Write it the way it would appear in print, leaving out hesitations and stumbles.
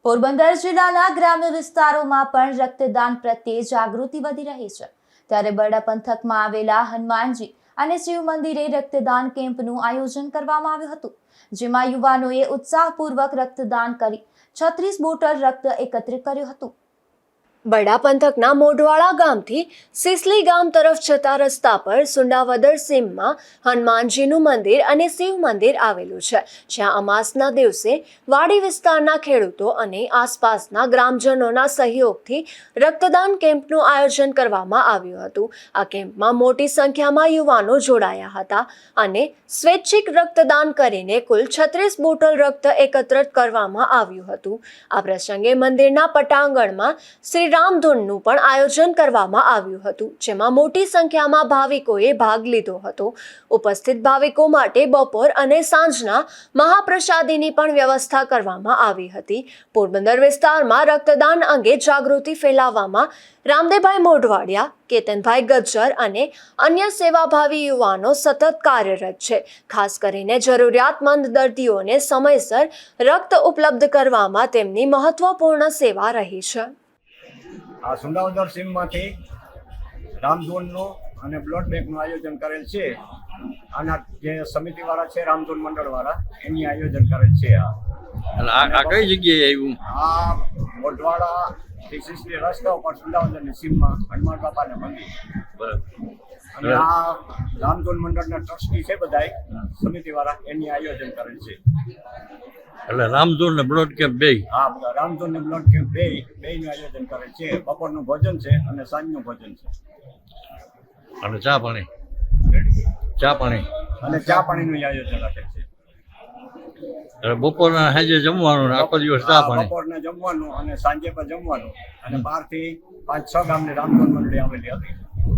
પોરબંદર જિલ્લાના ગ્રામ્ય વિસ્તારોમાં પણ રક્તદાન પ્રત્યે જાગૃતિ વધી રહી છે। ત્યારે બરડા પંથકમાં આવેલા હનુમાનજી અને શિવ મંદિરે રક્તદાન કેમ્પનું આયોજન કરવામાં આવ્યું હતું, જેમાં યુવાનોએ ઉત્સાહપૂર્વક રક્તદાન કરી 36 બોટલ રક્ત એકત્રિત કર્યું હતું। બરડા પંથકના મોઢવાડા ગામથી સિસલી ગામ તરફ જતા રસ્તા પર સુંડાવદર સીમમાં હનુમાનજીનું મંદિર અને શિવ મંદિર આવેલું છે, જ્યાં અમાસના દિવસે વાડી વિસ્તારના ખેડૂતો અને આસપાસના ગ્રામજનોના સહયોગથી રક્તદાન કેમ્પનું આયોજન કરવામાં આવ્યું હતું। આ કેમ્પમાં મોટી સંખ્યામાં યુવાનો જોડાયા હતા અને સ્વૈચ્છિક રક્તદાન કરીને કુલ 36 બોટલ રક્ત એકત્રિત કરવામાં આવ્યું હતું। આ પ્રસંગે મંદિરના પટાંગણમાં શ્રી રામધૂનનું પણ આયોજન કરવામાં આવ્યું હતું, જેમાં મોટી સંખ્યામાં ભાવિકોએ ભાગ લીધો હતો। ઉપસ્થિત ભાવિકો માટે બપોર અને સાંજના મહાપ્રસાદીની પણ વ્યવસ્થા કરવામાં આવી હતી। પોરબંદર વિસ્તારમાં રક્તદાન અંગે જાગૃતિ ફેલાવવામાં રામદેવભાઈ મોઢવાડિયા, કેતનભાઈ ગજ્જર અને અન્ય સેવાભાવી યુવાનો સતત કાર્યરત છે। ખાસ કરીને જરૂરિયાતમંદ દર્દીઓને સમયસર રક્ત ઉપલબ્ધ કરવામાં તેમની મહત્વપૂર્ણ સેવા રહી છે। આ સુંડાવદર સીમમાંથી રામધૂનનું અને બ્લડ બેંકનું આયોજન કરેલ છે। આના જે સમિતિવાળા છે, રામધૂન મંડળવાળા, એની આયોજન કરેલ છે। આ કઈ જગ્યાએ આવ્યું? આ મોઢવાડા સિસલી રસ્તા ઉપર સુંડાવદરની સીમમાં હનુમાન બાપાના મંદિર, અને આ રામધૂન મંડળના ટ્રસ્ટી છે બધાય સમિતિવાળા, એની આયોજન કરેલ છે। એટલે રામધૂન ને બ્લડ કેમ્પ બે? હા, બધા રામધૂન ને બ્લડ કેમ્પ બેયનું આયોજન કરેલ છે। બપોરનું ભોજન છે અને સાંજનું ભોજન છે, અને ચા પાણી અને ચા પાણીનું આયોજન રાખેલ છે। એટલે બપોરના સાંજે જમવાનું, આખો દિવસ ચા પાણી? બપોરના જમવાનું અને સાંજે પણ જમવાનું, અને 12 થી 5-6 ગામની રામધૂન મંડળી આવેલી હતી।